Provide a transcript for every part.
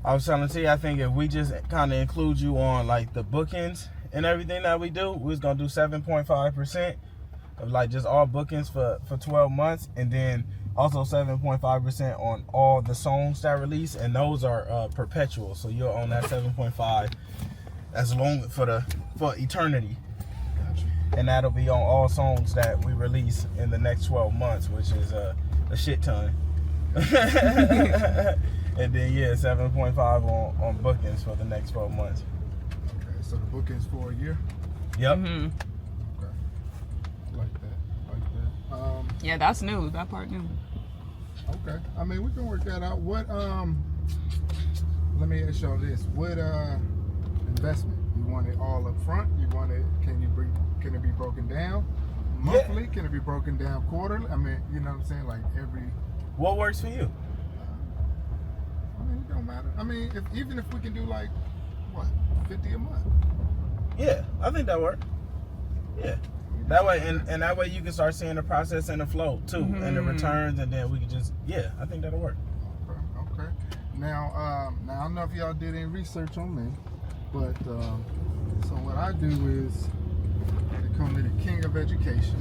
I was telling T, I think if we just kind of include you on like the bookings and everything that we do, we was gonna do 7.5% of like just all bookings for 12 months, and then also 7.5% on all the songs that release, and those are perpetual. So you'll own that 7.5 as long for eternity. Gotcha. And that'll be on all songs that we release in the next 12 months, which is a shit ton. And then 7.5 on bookings for the next 12 months. Okay, so the bookings for a year? Yep. Mm-hmm. Okay. Like that. Yeah, that's new. That part new. Okay. I mean, we can work that out. What let me ask y'all this. What investment? You want it all up front? You want it, can it be broken down monthly? Yeah. Can it be broken down quarterly? I mean, you know what I'm saying? Like every... What works for you? I mean, it don't matter. I mean, even if we can do like, what, 50 a month? Yeah, I think that works. Yeah. That way, and that way you can start seeing the process and the flow too, and the returns, and then we can just, I think that'll work. Okay. Now I don't know if y'all did any research on me, but so what I do is they call me the king of education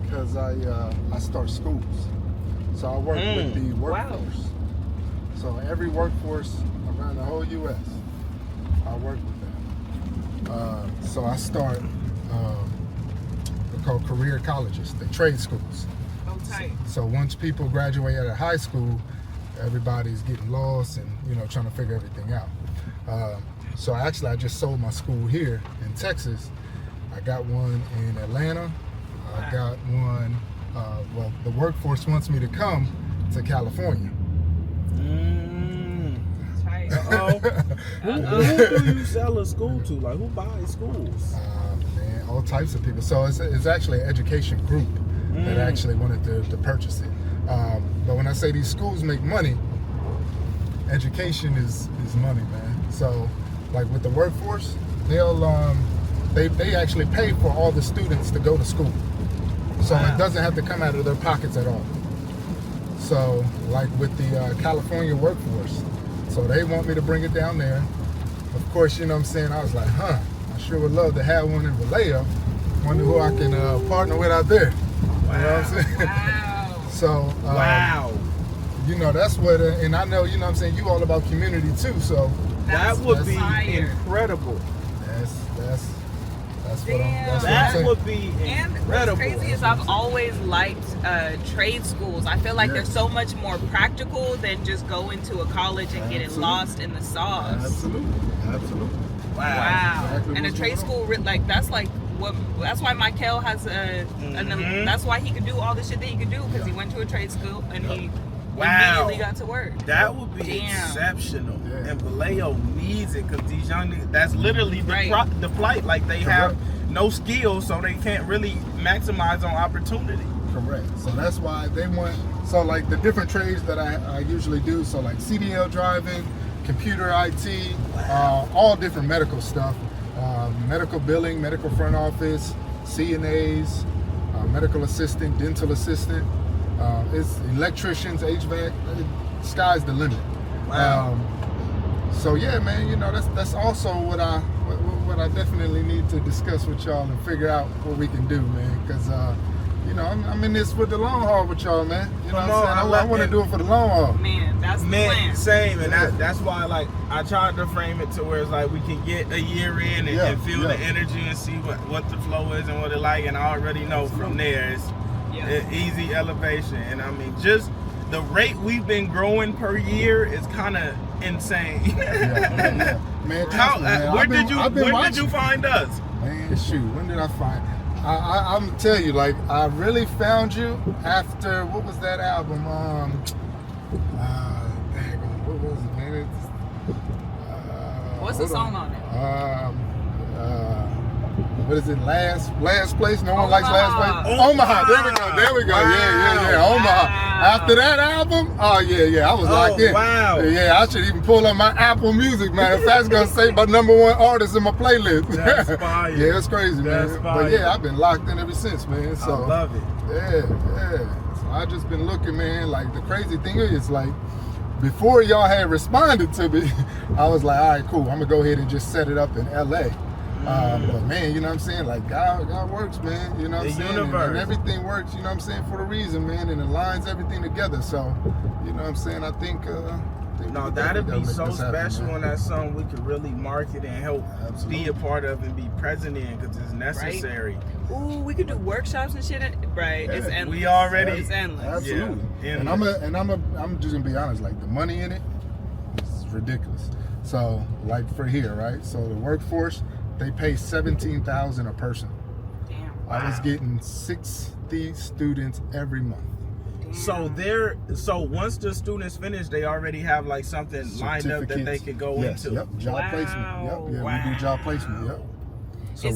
because I start schools. So I work with the workforce. Wow. So every workforce around the whole U.S., I work with them. So I start, they're called career colleges, the trade schools. Oh, tight. So once people graduate out of high school, everybody's getting lost and, trying to figure everything out. So I just sold my school here in Texas. I got one in Atlanta. I got one, the workforce wants me to come to California. Tight. Who do you sell a school to? Like, who buys schools? Man, all types of people. So it's actually an education group that actually wanted to purchase it. But when I say these schools make money, education is money, man. So like with the workforce, they'll they actually pay for all the students to go to school. So it doesn't have to come out of their pockets at all. So like with the California workforce, so they want me to bring it down there. Of course, you know what I'm saying, I was like, I sure would love to have one in Vallejo. Wonder who I can partner with out there. Wow. You know what I'm saying? Wow. So, Wow. That's what, and I know, you know what I'm saying, you all about community too, so. That would be fire. incredible. That's what Damn. That I'm would saying. be And incredible. what's crazy is I've always liked trade schools. I feel like they're so much more practical than just going to a college and getting lost in the sauce. Absolutely. Wow. Exactly And a what's trade going school, that's why Michael has that's why he could do all the shit that he could do, because he went to a trade school and he immediately got to work. That would be exceptional. Yeah. And Vallejo needs it, because these young niggas, that's literally the flight. Like, they have no skills, so they can't really maximize on opportunity. Correct. So that's why they want, so like the different trades that I usually do, so like CDL driving, computer IT, all different medical stuff, medical billing, medical front office, CNAs, medical assistant, dental assistant, it's electricians, HVAC, sky's the limit. Wow. So yeah, man, that's also what I definitely need to discuss with y'all and figure out what we can do, man, because I'm in this for the long haul with y'all, man. You know what I'm saying? I want to do it for the long haul. Man, that's the plan. Same, and that's why, like, I tried to frame it to where it's like we can get a year in and feel the energy and see what the flow is and what it like, and I already know from there it's easy elevation. And I mean, just the rate we've been growing per year is kind of insane. Man, where did you find us? Man, shoot, when did I find? I'm gonna tell you, like, I really found you after, what was that album? What was it, man? What's the song on it? What is it? Last place? No one likes Last Place? Omaha. There we go. Wow. Yeah. Omaha. After that album, I was locked in. Wow. Yeah, I should even pull up my Apple Music, man. If that's gonna say my #1 artist in my playlist. That's fire. Yeah, it's crazy, man. That's fire. But yeah, I've been locked in ever since, man. So I love it. Yeah. So I just been looking, man. Like, the crazy thing is, like, before y'all had responded to me, I was like, all right, cool. I'm gonna go ahead and just set it up in LA. But man, you know what I'm saying? Like God works, man. You know what I'm saying? And everything works, you know what I'm saying, for a reason, man, and aligns everything together. So, you know what I'm saying? I think no, that'd be so special, and that's something we could really market and help be a part of and be present in, because it's necessary. Right? Ooh, we could do workshops and shit. Right? Yeah, it's endless. We already. It's endless. Absolutely. Yeah. And I'm just gonna be honest. Like the money in it is ridiculous. So like for here, right? So the workforce, they pay $17,000 a person. Damn. I was getting 60 students every month. So once the students finish, they already have like something lined up that they could go into. Yep, job placement. Yep, yeah, we do job placement. Yep. So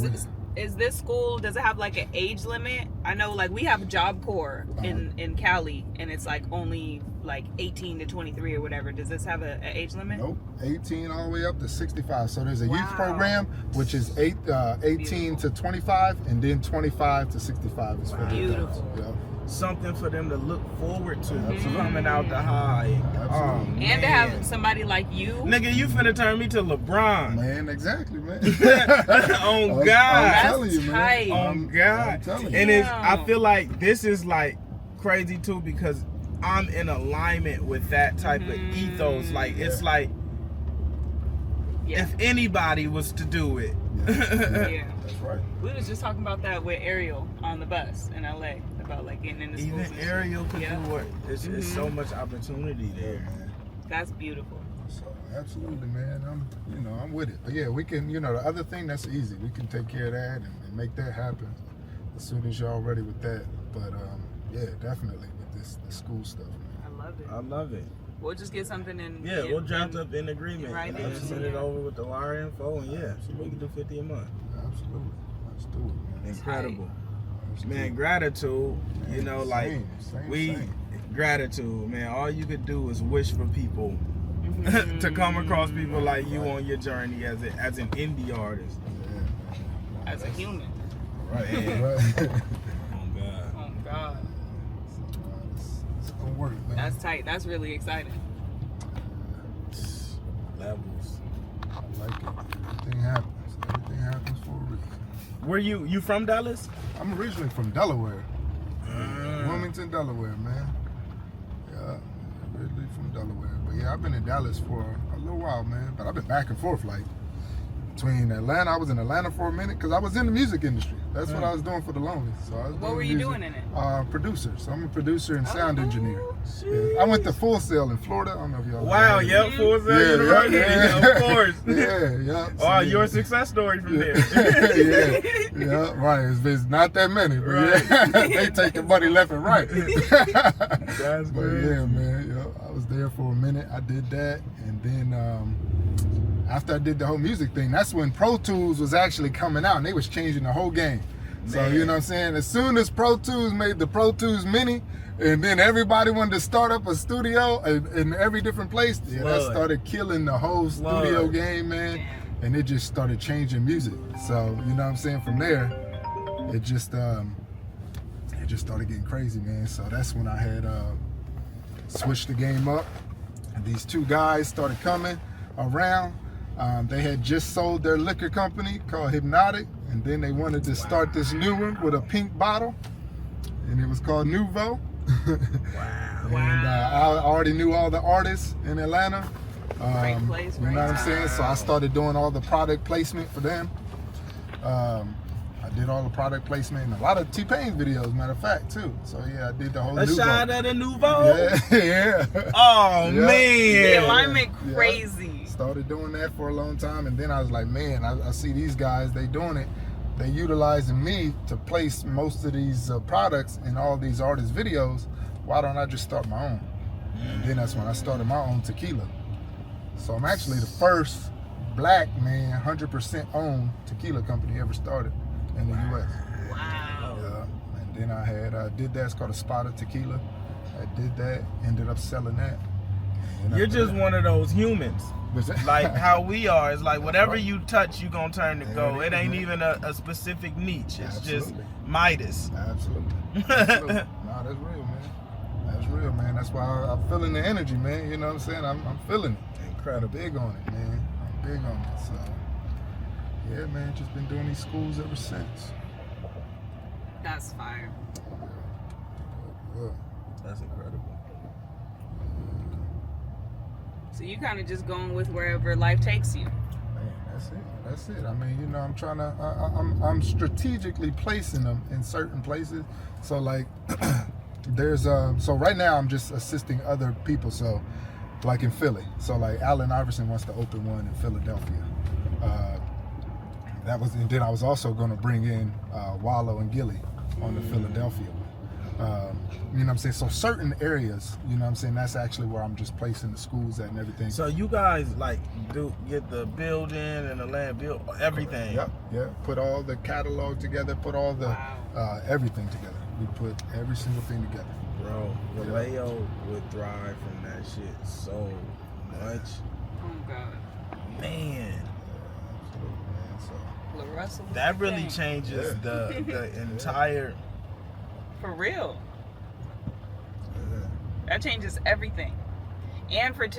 is this school, does it have like an age limit? I know like we have Job Corps in Cali, and it's like only like 18 to 23 or whatever. Does this have an age limit? Nope, 18 all the way up to 65. So there's a youth program, which is 18 to 25, and then 25 to 65 is for the adults. Yep. Something for them to look forward to coming out the high. Absolutely. And to have somebody like you. Nigga, you finna turn me to LeBron. Man, exactly, man. On God. I'm telling you, tight. man. On God. I'm telling you. And I feel like this is like crazy too, because I'm in alignment with that type of ethos. Like it's like if anybody was to do it. Yeah. That's right. We was just talking about that with Ariel on the bus in LA, about like getting into schools. Even Ariel could do it. It's so much opportunity there, man. That's beautiful. So absolutely, man. I'm with it. But yeah, we can. The other thing that's easy. We can take care of that and make that happen as soon as y'all ready with that. But yeah, definitely with the school stuff, man. I love it. I love it. We'll just get something in. Yeah, we'll draft up an agreement. Right, and send it over with the wire info, and so we can do 50 a month. Absolutely. Let's do it, man. Incredible. Man, gratitude, gratitude, man. All you could do is wish for people to come across people like you on your journey as an indie artist. Yeah. As a human. Right. Right. Oh God. It's gonna work, man. That's tight. That's really exciting. Levels. I like it. Everything happens. Everything happens for a reason. Were you from Dallas? I'm originally from Delaware. Wilmington, Delaware, man. Yeah, originally from Delaware. But yeah, I've been in Dallas for a little while, man. But I've been back and forth, like, between Atlanta. I was in Atlanta for a minute because I was in the music industry. That's what I was doing for the longest. So what were you doing in it? Producer. So I'm a producer and sound engineer. Yeah. I went to Full Sail in Florida. I don't know if y'all Wow, know. Full Sail University, of course. Yeah. Oh, you're a success story from there. yeah, right. It's not that many, but yeah, they take the money left and right. That's but crazy. yeah, man. I was there for a minute. I did that, and then after I did the whole music thing, that's when Pro Tools was actually coming out, and they was changing the whole game. So you know what I'm saying? As soon as Pro Tools made the Pro Tools Mini, and then everybody wanted to start up a studio in every different place, that started killing the whole studio game, man. And it just started changing music. So you know what I'm saying? From there, it just started getting crazy, man. So that's when I had switched the game up, and these two guys started coming around. They had just sold their liquor company called Hypnotic, and then they wanted to start this new one with a pink bottle, and it was called Nouveau. And I already knew all the artists in Atlanta. Great place, you know what I'm saying? So I started doing all the product placement for them. I did all the product placement and a lot of T-Pain videos, matter of fact, too. So yeah, I did the whole A Nouveau. shot at a Nouveau? Yeah. Oh, man. The alignment crazy. Started doing that for a long time, and then I was like, man, I see these guys, they doing it. They utilizing me to place most of these products in all these artists' videos. Why don't I just start my own? And then that's when I started my own tequila. So I'm actually the first black man, 100% owned tequila company ever started in the U.S. Wow. Yeah. And then I did that. It's called a Spotted Tequila. I did that. Ended up selling that. You're just one of those humans. Like how we are. It's like whatever you touch, you gonna turn to gold. It ain't even a specific niche. It's just Midas. Absolutely. No, that's real, man. That's real. real, man. That's why I'm feeling the energy, man. You know what I'm saying? I'm feeling it. Incredible. I'm big on it, man. I'm big on it. So, yeah, man, just been doing these schools ever since. That's fire. Yeah. That's incredible. So you kind of just going with wherever life takes you. Man, that's it. I mean, you know, I'm trying to, I'm strategically placing them in certain places. So like, there's, so right now I'm just assisting other people. So like in Philly. So like Allen Iverson wants to open one in Philadelphia. And then I was also going to bring in Wallow and Gilly on the Philadelphia one. You know what I'm saying? So certain areas, you know what I'm saying, that's actually where I'm just placing the schools at and everything. So you guys like get the building and the land built, everything. Yep, yeah. Put all the catalog together, put all the everything together. We put every single thing together. Bro, Vallejo would thrive from that shit so much. Oh God. Man. Absolutely, man. So LARUSSEL'S That really thing. changes the entire. For real. yeah. That changes everything. And for it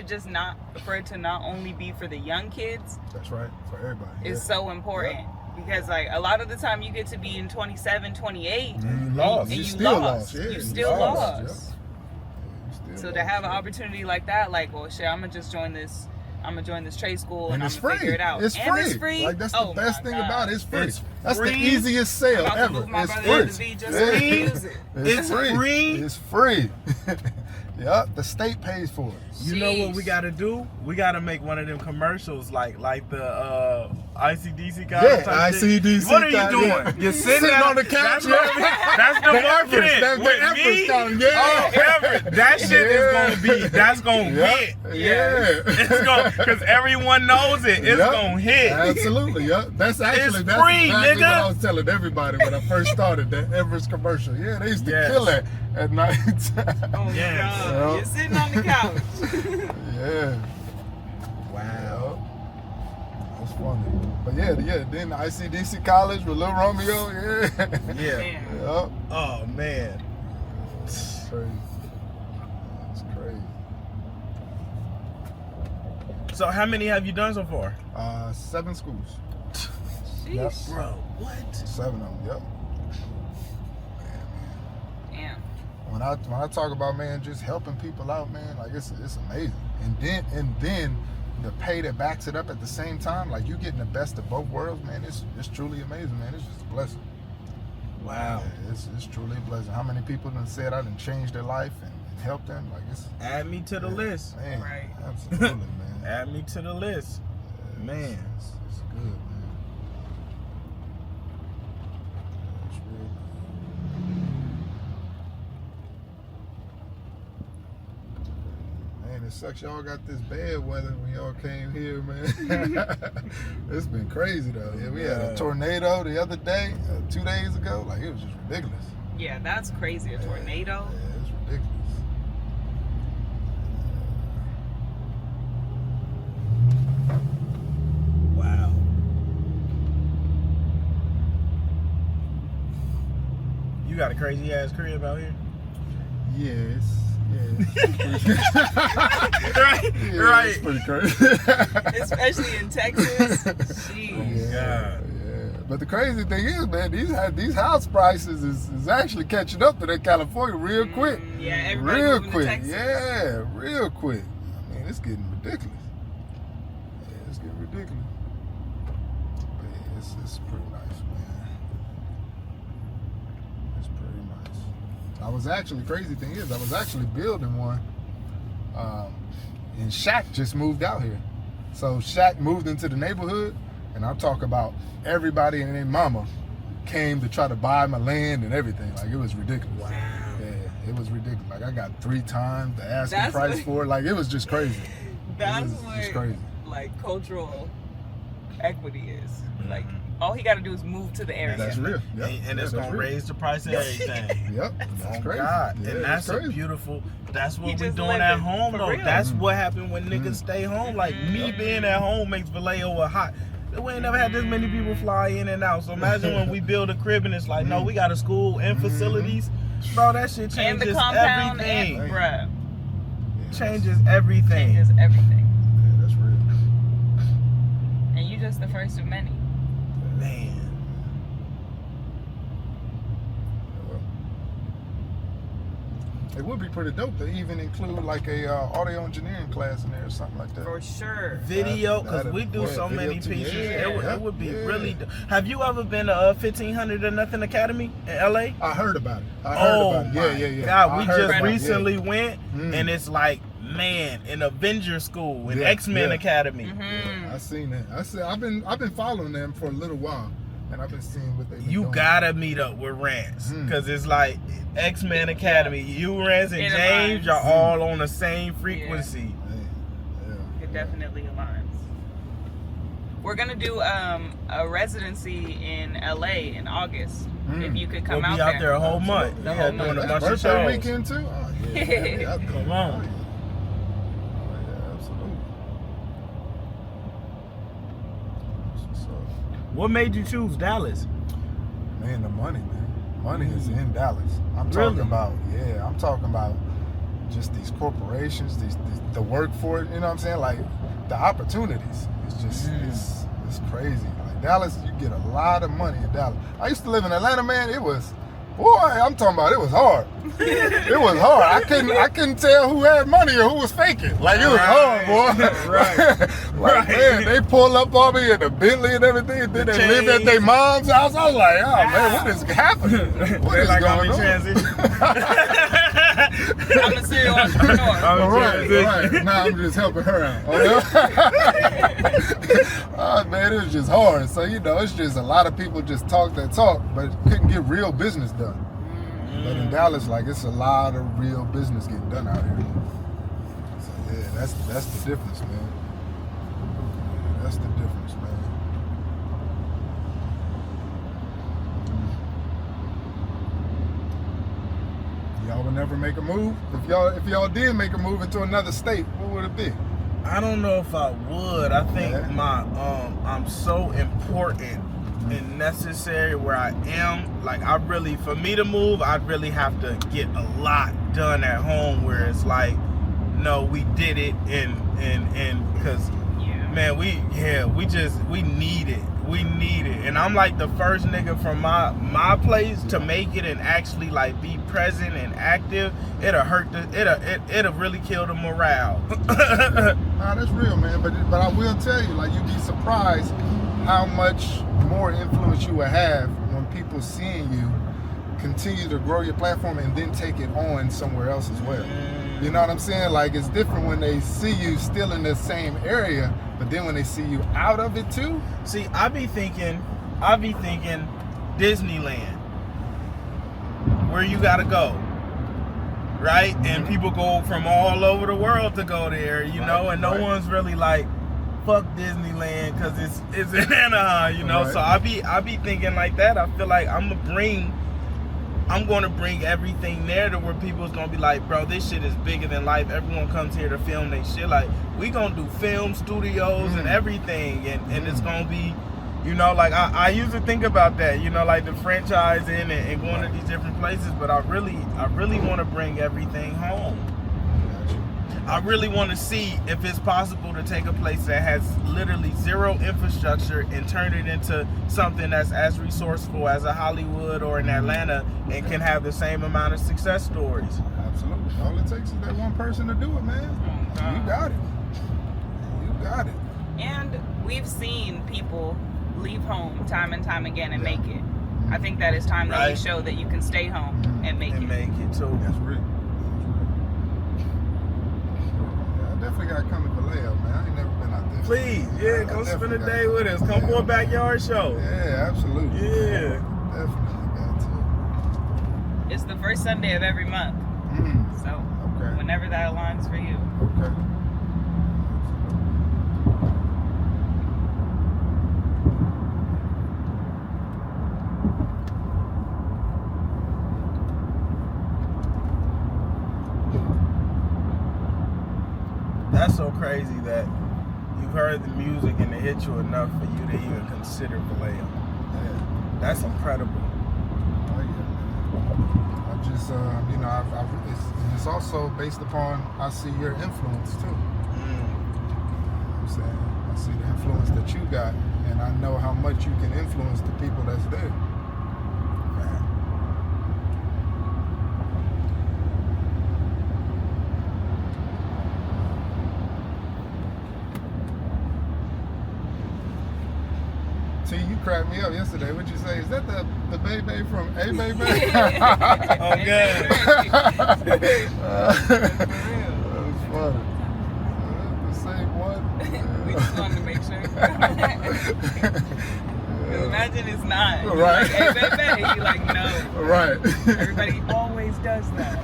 to not only be for the young kids That's right, for everybody. is so important. Because like a lot of the time you get to be in 27, 28 And you lost. and You you still lost. Yeah, You still lost. Yep. Yeah, you still So to lost, have an yeah. opportunity like that, like, well shit, I'm gonna join this trade school and I'm it's gonna free. figure it out. It's and free. it's free. Like that's Oh the best my thing God. about it. It's free. It's That's free. the easiest sale I'm about to ever. move my It's brother to free. the V just so he can use it. It's free. It's free. Yep, the state pays for it. You know what we Sheesh. gotta do? We gotta make one of them commercials like the ICDC guy. Yeah, ICDC. What are you guy, doing? yeah. You're sitting on the couch. That's the marketing. That's the With Everest me, column, yeah. oh, Everest. That shit is gonna be. That's gonna hit. Yeah. It's gonna because everyone knows it. It's Yep. gonna hit. Absolutely, yeah. That's actually It's that's free, exactly nigga. what I was telling everybody when I first started that Everest commercial. Yeah, they used to Yes. kill it at night. Oh Yes. God. Yep. You're sitting on the couch. Yeah. Wow. That's funny. But yeah, then the ICDC college with Lil Romeo, yeah. Yeah. Man. Yep. Oh man. It's crazy. It's crazy. So how many have you done so far? 7 schools. Sheesh. Bro, what? 7 of them, yep. Damn. When I talk about, man, just helping people out, man, like it's amazing. And then the pay that backs it up at the same time, like you getting the best of both worlds, man, it's truly amazing, man. It's just a blessing. Wow. Yeah, it's truly a blessing. How many people done said I done changed their life and helped them? Like it's Add me to the list. man, Right. absolutely, man. Add me to the list. Yeah, Man. it's good, man. It's real good. Man, it sucks y'all got this bad weather when y'all came here, man. It's been crazy though. Yeah, we had a tornado the other day, 2 days ago. Like it was just ridiculous. Yeah, that's crazy. A tornado. Yeah, it's ridiculous. Wow. You got a crazy ass crib out here? Yes. Right, Yeah, right. It's pretty crazy. Especially in Texas. Oh, Jeez. God. Yeah. But the crazy thing is, man, these house prices is actually catching up to that California real quick. Yeah, everybody Real moving quick. to Texas. Yeah, real quick. I mean, it's getting ridiculous. Yeah, it's getting ridiculous. But yeah, it's pretty nice, man. It's pretty nice. I was actually, crazy thing is, I was actually building one. And Shaq just moved out here. So Shaq moved into the neighborhood, and I'm talking about everybody and their mama came to try to buy my land and everything. Like it was ridiculous. Wow. Yeah, it was ridiculous. Like I got 3 times the asking That's price what- for it. Like it was just crazy. That's It was just what crazy. like cultural equity is. Like Mhm. all he got to do is move to the area. That's real. Yep. And it's That's gonna real. raise the price of everything. Yep. That's Oh crazy. God. Yeah, And it's that's a crazy. beautiful. That's He what we just doing living, at home for though. real. That's Mhm. what happened when niggas Mhm. stay home. Like me Mhm. being at home makes Vallejo a hot. We ain't never had this many people fly in and out. So imagine when we build a crib and it's like, no, we got a school and facilities. Bro, that shit And the changes compound, everything. and bruh, Changes everything. changes everything. Yeah, that's real. And you just the first of many. Man. It would be pretty dope to even include like a audio engineering class in there or something like that. For sure. Video, because That'd- we do yeah, so video many too. pieces. Yeah. It would be Yeah. really. Have you ever been to 1500 or Nothing Academy in LA? I heard about it. I heard about it. Yeah. God, I we heard just about it, recently yeah. went, and it's like, man, an Avenger school, an Yeah, X-Men yeah. Academy. Mm-hmm. I seen that. I've been following them for a little while, and I've been seeing what they. You gotta meet up with Rance, because it's like X-Men Academy. You, Rance, and It James, aligns. y'all all on the same frequency. It definitely aligns. We're gonna do a residency in LA in August. If you could come We'll be out out there a whole month. The Yeah, whole doing month. a bunch of birthday shows. weekend too. Oh yeah, I'll Come on. Oh, yeah, absolutely. That's what's up. What made you choose Dallas? Man, the money, man. Money is in Dallas. I'm Really? talking about just these corporations, the work for it, you know what I'm saying? Like the opportunities. It's just it's crazy. Like Dallas, you get a lot of money in Dallas. I used to live in Atlanta, man. It was I'm talking about it was hard. It was hard. I couldn't tell who had money or who was faking. Like it was hard, boy. Right. Man, they pull up on me in the Bentley and everything. And then they live at their mom's house. I was like, oh man, what is happening? What is like going on? I'm a serial entrepreneur. Right. Now I'm just helping her out. Oh, man, it was just hard. So, it's just a lot of people just talk that talk, but couldn't get real business done. But in Dallas, like, it's a lot of real business getting done out here. So, yeah, that's the difference, man. Yeah, that's the difference, man. Y'all would never make a move? If y'all did make a move into another state, what would it be? I don't know if I would. I think Yeah. I'm so important and necessary where I am. Like for me to move, I'd really have to get a lot done at home where it's like, no, we did it and because man, we need it. We need it. And I'm like the first nigga from my place to make it and actually like be present and active. It'll really kill the morale. Nah, that's real, man. But I will tell you, like, you'd be surprised how much more influence you will have when people seeing you continue to grow your platform and then take it on somewhere else as well. You know what I'm saying? Like, it's different when they see you still in the same area, but then when they see you out of it too. See, I be thinking Disneyland, where you gotta go, right? And people go from all over the world to go there, you know, and no one's really like, fuck Disneyland, because it's in Anaheim, you know. Right. So I be thinking like that. I feel like I'm gonna bring everything there to where people's gonna be like, bro, this shit is bigger than life. Everyone comes here to film their shit. Like, we gonna do film studios and everything, and it's gonna be, you know, like I used to think about that, you know, like the franchising and going to these different places, but I really want to bring everything home. I really want to see if it's possible to take a place that has literally zero infrastructure and turn it into something that's as resourceful as a Hollywood or an Atlanta and can have the same amount of success stories. Absolutely. All it takes is that one person to do it, man. You got it. You got it. And we've seen people leave home time and time again and make it. I think that it's time that we show that you can stay home and make it. Make it too. That's real. I definitely got to come to Vallejo, man. I ain't never been out there. Please, I come spend a definitely day gotta with us. Come for a backyard show. Yeah, absolutely. Yeah. Definitely got to. It's the first Sunday of every month. So Okay. whenever that aligns for you. Okay. That's so crazy that you've heard the music and it hit you enough for you to even consider Vallejo. Yeah. That's incredible. Oh, yeah, man. I just, you know, it's also based upon, I see your influence too. You know what I'm saying? I see the influence that you got, and I know how much you can influence the people that's there. T, you cracked me up yesterday. What'd you say? Is that the baby from A Baby? Oh, good. That was funny. The same one? We just wanted to make sure. Imagine it's not. You're Right. like, hey, baby. You're like, no. Right. Everybody always does that.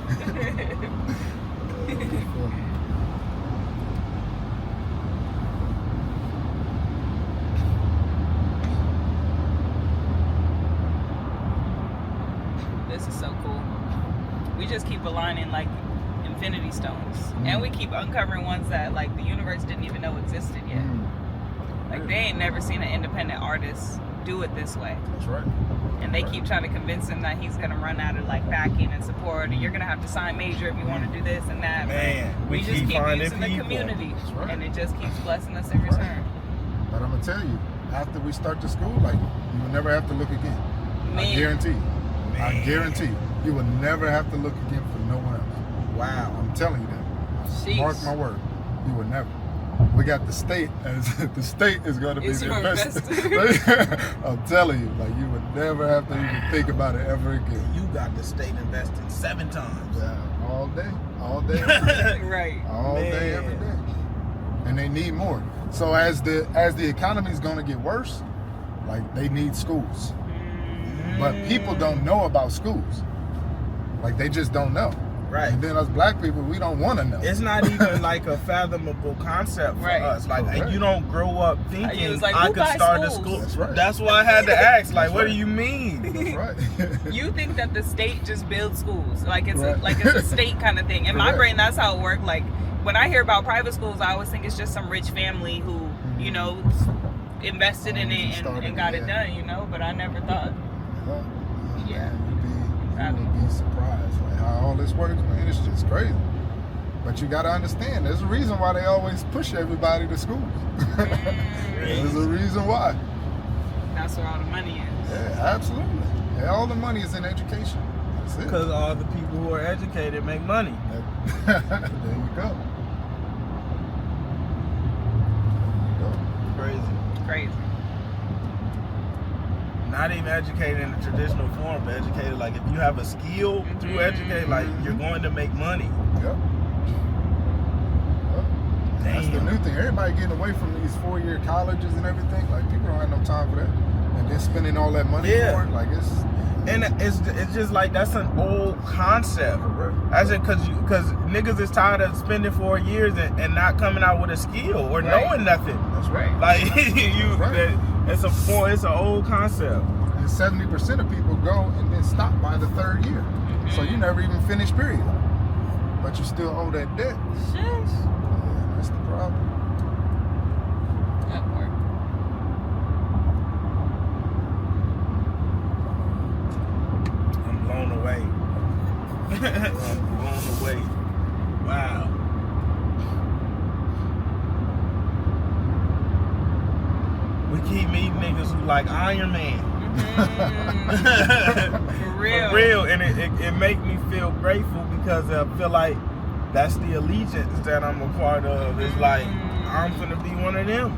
This is so cool. We just keep aligning like infinity stones. And we keep uncovering ones that like the universe didn't even know existed yet. Like they ain't never seen an independent artist do it this way. That's right. And they keep trying to convince him that he's gonna run out of like backing and support, and you're gonna have to sign major if you want to do this and that. Man, we just keep finding using the people. community, right. and it just keeps blessing us in return. But I'm gonna tell you, after we start the school, like you will never have to look again. I guarantee. I guarantee you will never have to look again for no one else. Wow. I'm telling you that. Sheesh. Mark my word. You will never. We got the state as the state is going to be It's the your investor. I'm telling you, like you would never have to even think about it ever again. You got the state invested 7 times. Yeah, all day, every day, Right. all day, every day, and they need more. So as the economy is going to get worse, like they need schools, but people don't know about schools. Like they just don't know. Right. And then us black people, we don't want to know. It's not even like a fathomable concept for us. Like Correct. you don't grow up thinking was like, I who could buys start a schools? school. That's right. That's why I had to ask. Like, what do you mean? That's right. You think that the state just builds schools, like it's Right. like it's a state kind of thing. In my Correct. brain, that's how it works. Like when I hear about private schools, I always think it's just some rich family who, you know, invested in it and got it done. You know, but I never thought. Yeah. You'd be surprised like how all this works, man. It's just crazy. But you gotta understand, there's a reason why they always push everybody to school. There's a reason why. That's where all the money is. Yeah, absolutely. Yeah, all the money is in education. That's it. Because all the people who are educated make money. There you go. Crazy. Crazy. Not even educated in the traditional form, but educated like if you have a skill through educate, like you're going to make money. Yep. That's the new thing. Everybody getting away from these 4-year colleges and everything. Like people don't have no time for that. And then spending all that money for it. Like it's just like that's an old concept. I said because niggas is tired of spending 4 years and not coming out with a skill or knowing nothing. That's right. Like it's an old concept. And 70% of people go and then stop by the 3rd year. So you never even finish, period. But you still owe that debt. Sheesh. Yeah, that's the problem. That part. I'm blown away. I'm blown away. Wow. We keep meeting niggas who like Iron Man. For real. For real. And it make me feel grateful because I feel like that's the allegiance that I'm a part of. It's like, I'm finna be one of them.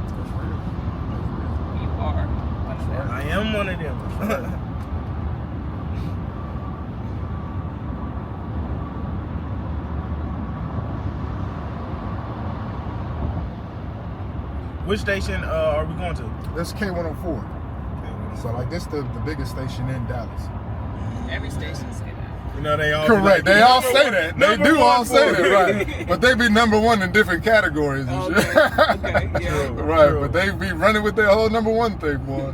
You are one of them. I am one of them. Which station are we going to? That's K104. So like this the biggest station in Dallas. Every station's good. You know they all Correct. be like, They all say that. They do all say for that, it. right? But they be #1 in different categories and shit. Okay, yeah. Right, True. but they be running with their whole #1 thing, boy.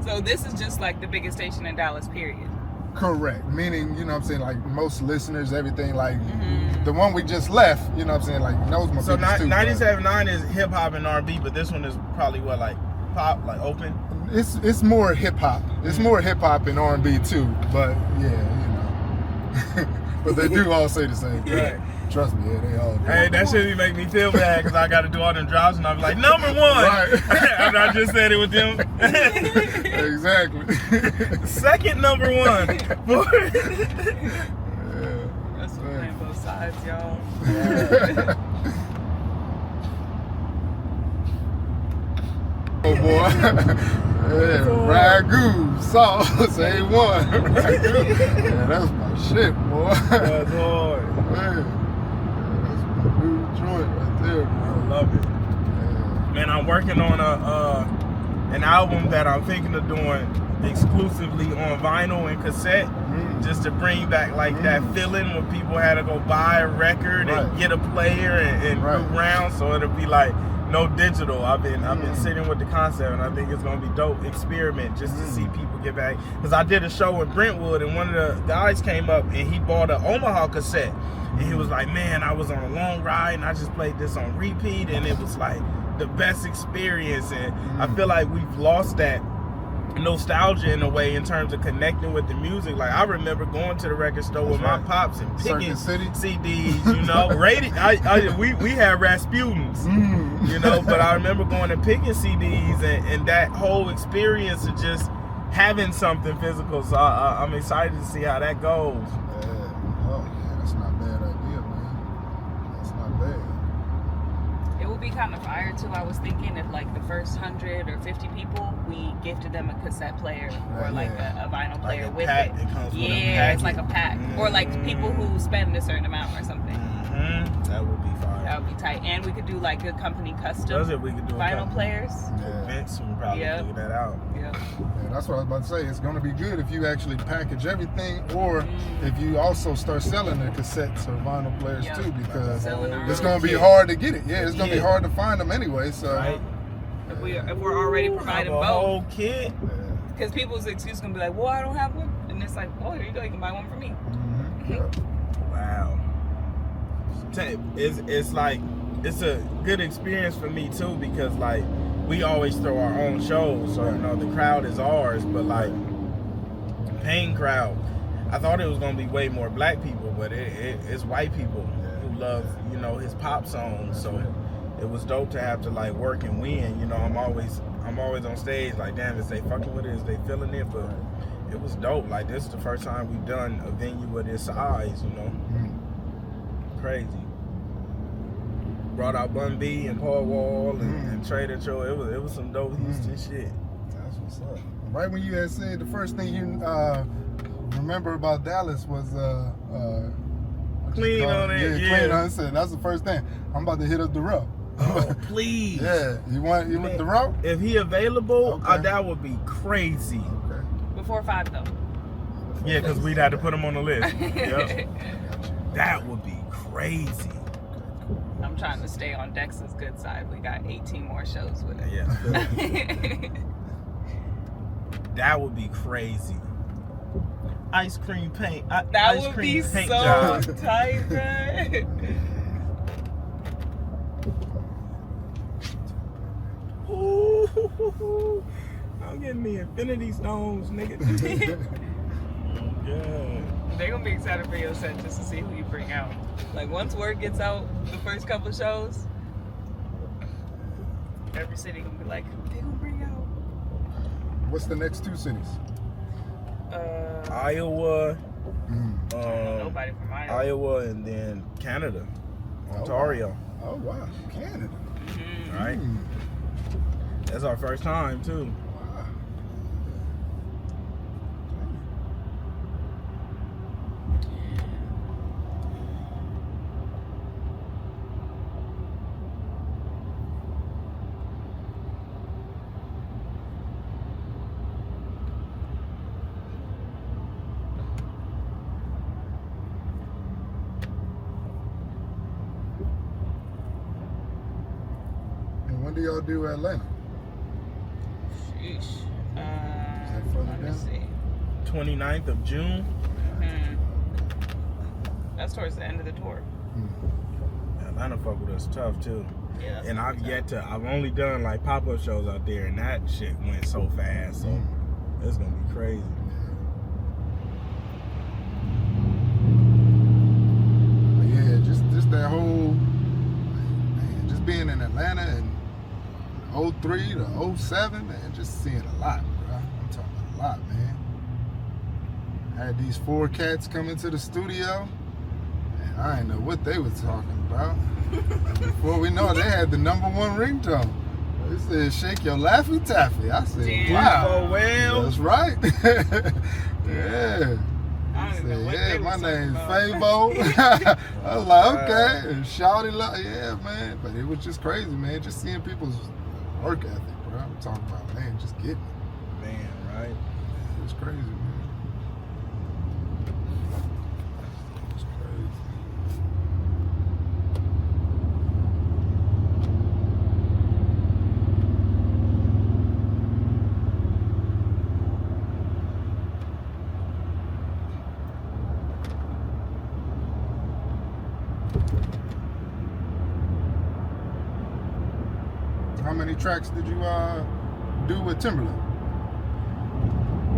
So this is just like the biggest station in Dallas, period. Correct. Meaning, you know what I'm saying, like most listeners, everything, like the one we just left, you know what I'm saying, like knows my So biggest too. 97.9 is hip hop and R&B, but this one is probably what, like pop, like open. It's more hip hop. It's more hip hop and R&B too. But yeah, you know. But they do all say the same thing. Right. Trust me, yeah, they all do. Hey, that shit make me feel bad because I got to do all them drops and I'm like, number one. Right. And I just said it with them. Exactly. Second number one. That's playing both sides, y'all. Oh boy. Yeah, ragu, sauce, A1. Ragu. Yeah, that's my shit, boy. That's hard. Man. Yeah, that's my new joint right there, I bro. love it. Yeah. Man, I'm working on an album that I'm thinking of doing exclusively on vinyl and cassette, just to bring back like that feeling when people had to go buy a record and get a player and move around. So it'll be like no digital. I've been sitting with the concept, and I think it's gonna be dope experiment just to see people get back. Because I did a show in Brentwood, and one of the guys came up and he bought an Omaha cassette, and he was like, "Man, I was on a long ride and I just played this on repeat, and it was like the best experience." And I feel like we've lost that nostalgia in a way in terms of connecting with the music. Like I remember going to the record store with my pops and picking CDs, you know. We had Rasputins, you know, but I remember going and picking CDs and that whole experience of just having something physical. So I'm excited to see how that goes. Yeah. Oh yeah, that's not a bad idea, man. That's not bad. It would be kind of fire too. I was thinking if like the first 100 or 50 people, we gifted them a cassette player or like a vinyl player like with pack, it. It comes with It's like a pack. Or like people who spend a certain amount or something. That would be fire. That would be tight. And we could do like Goodcompenny custom We could do vinyl players. Vince would probably figure that out. Yeah. That's what I was about to say. It's going to be good if you actually package everything, or if you also start selling the cassettes or vinyl players too, because it's going to be hard to get it. Yeah, it's going to be hard to find them anyway. So if we're already providing both, whole kit. because people's excuse is going to be like, "Well, I don't have one," and it's like, "Oh, here you go. You can buy one for me." Wow. It's like it's a good experience for me too, because like we always throw our own shows, so you know the crowd is ours, but like paying crowd, I thought it was gonna be way more black people, but it's white people who love, you know, his pop songs. So it was dope to have to like work and win. You know, I'm always on stage like, damn, is they fucking with it? Is they feeling it? But it was dope. Like this is the first time we've done a venue of this size. You know, crazy. Brought out Bun B and Paul Wall and Trader Joe. It was some dope Houston shit. That's what's up. Right when you had said the first thing you remember about Dallas was Clean on it. Yeah, clean on it. So that's the first thing. I'm about to hit up Darrell. Oh, please. Yeah, you want Darrell? If he available, that would be crazy. Okay. Before 5 though. Yeah, because we'd have to put him on the list. Yep. That would be crazy. I'm trying to stay on Dex's good side. We got 18 more shows with it. Yeah. That would be crazy. Ice cream paint. That would be so tight, man. Ooh, I'm getting the infinity stones, nigga. Yeah. They're gonna be excited for your set just to see who you bring out. Like once word gets out, the first couple of shows, every city gonna be like, they gonna bring out. What's the next 2 cities? Iowa. Nobody from Iowa. Iowa and then Canada. Ontario. Oh wow, Canada. Right. That's our first time too. Wow. And when do y'all do Atlanta? Sheesh. further Let me down? see. 29th of June. That's towards the end of the tour. Atlanta fuck with us tough too. Yeah. And I've only done like pop-up shows out there, and that shit went so fast. So it's gonna be crazy. Atlanta and 03 to 07, man, just seeing a lot, bro. I'm talking about a lot, man. Had these 4 cats come into the studio, and I didn't know what they was talking about. Before we know it, they had the number 1 ringtone. They said, "Shake your Laffy Taffy." I said, Damn. "Wow, Well. that's right." Yeah. I don't even know what Yeah, they my was name's talking Fabo. I was like, okay. And Shawty, like, yeah, man. But it was just crazy, man. Just seeing people's work ethic, bro. I'm talking about, man, just getting it. Man, right? It was crazy, man. It was crazy. How many tracks did you do with Timberland?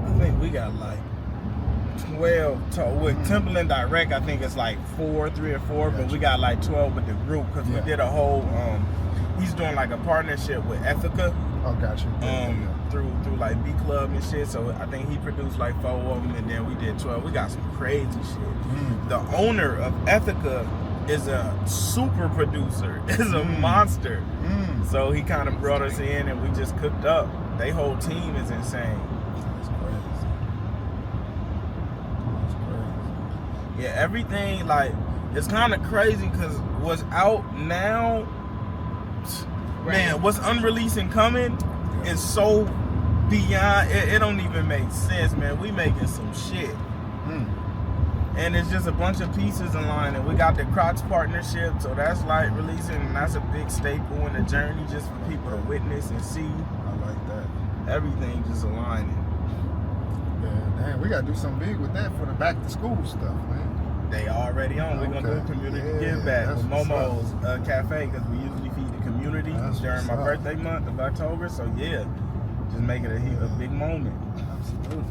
I think we got like 12 with Timberland Direct. I think it's like 3 or 4, but we got like 12 with the group because we did a whole. He's doing like a partnership with Ethica. Oh, gotcha. Through like B Club and shit. So I think he produced like 4 of them, and then we did 12. We got some crazy shit. The owner of Ethica is a super producer. Is a monster. So he kind of brought us in, and we just cooked up. They whole team is insane. That's crazy. That's crazy. Yeah, everything like it's kind of crazy because what's out now, man, what's unreleased and coming is so beyond. It don't even make sense, man. We making some shit. And it's just a bunch of pieces in line, and we got the Crocs partnership, so that's like releasing, and that's a big staple in the journey just for people to witness and see. I like that. Everything just aligning. Yeah, damn, we gotta do something big with that for the back to school stuff, man. They already on. We're gonna do a community give back with Momo's Cafe because we usually feed the community during my birthday month of October. So yeah, just make it a big moment. Absolutely.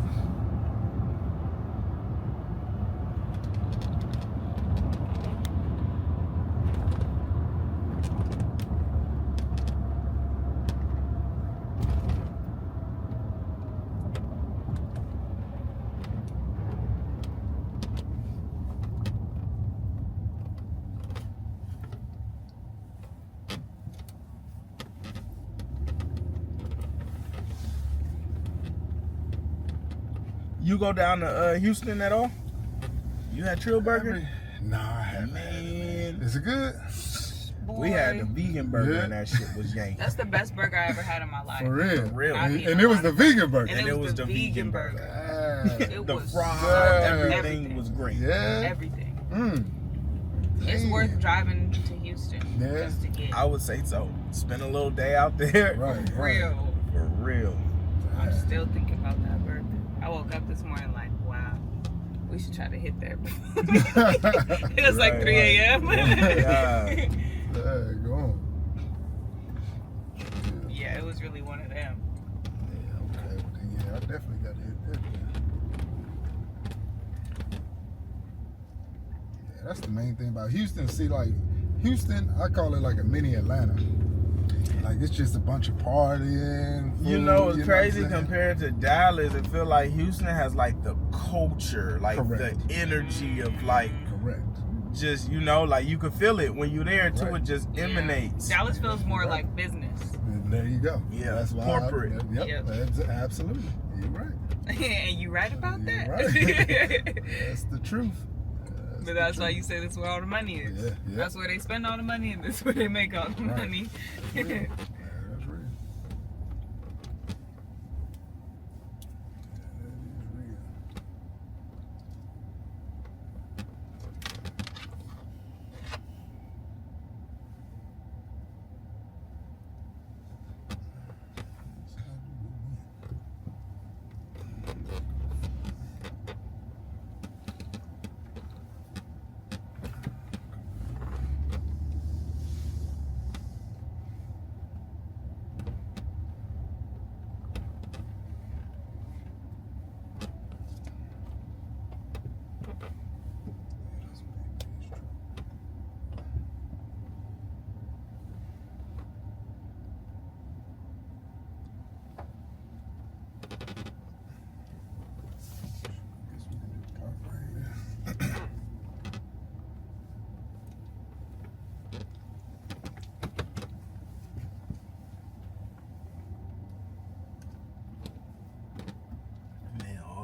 You go down to Houston at all? You had Trill Burger? Nah, I haven't. Man, Is it good? Boy, we had the vegan burger and that shit was yank. That's the best burger I ever had in my life. For real. For real. And it was the vegan burger. And it was the vegan burger. It The was fries, so everything was great. Yeah. Everything. It's Damn. worth driving to Houston just to get. I would say so. Spend a little day out there. Right. For real. For real. I'm still thinking about that burger. I woke up this morning like, wow, we should try to hit that. It was like 3 a.m. Yeah. Go on. Yeah, it was really one of them. Yeah, okay. Yeah, I definitely got to hit that. Yeah, that's the main thing about Houston. See, like, Houston, I call it like a mini Atlanta. Like, it's just a bunch of partying. Food, You know, it's what crazy I'm saying? compared to Dallas. It feel like Houston has like the culture, like Correct. the energy of like Correct. just, you know, like you could feel it when you're there too. Right. It just emanates. Dallas feels more like business. There you go. Yeah, That's why corporate. Yep. Absolutely. You're right. And you right about that. You're right. That's the truth. But that's why you say that's where all the money is. Yeah. That's where they spend all the money, and that's where they make all the Right. money. That's real. That's real.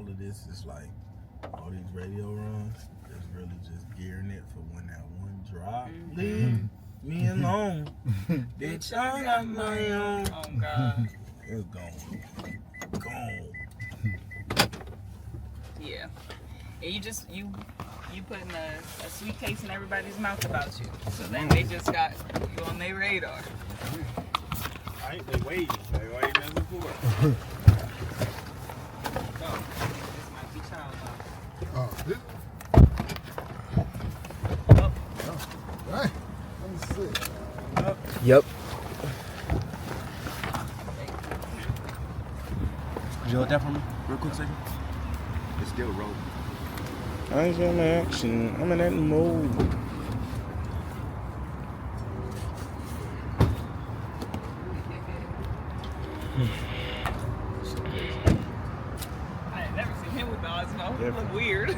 of this is like all these radio runs is really just gearing it for when that one drop. Leave me alone. Bitch, I got my own. Oh God. It's gone. Gone. Yeah. And you putting a sweet taste in everybody's mouth about you. So then they just got you on their radar. Right? They waiting as a board. So this might be child lock. Oh, this? Oh. Right. Let me see. Yep. Could you hold that for me real quick second? It's still rolling. I ain't in action. I'm in that mode. I had never seen him with the Osmo. Yeah. He looked weird.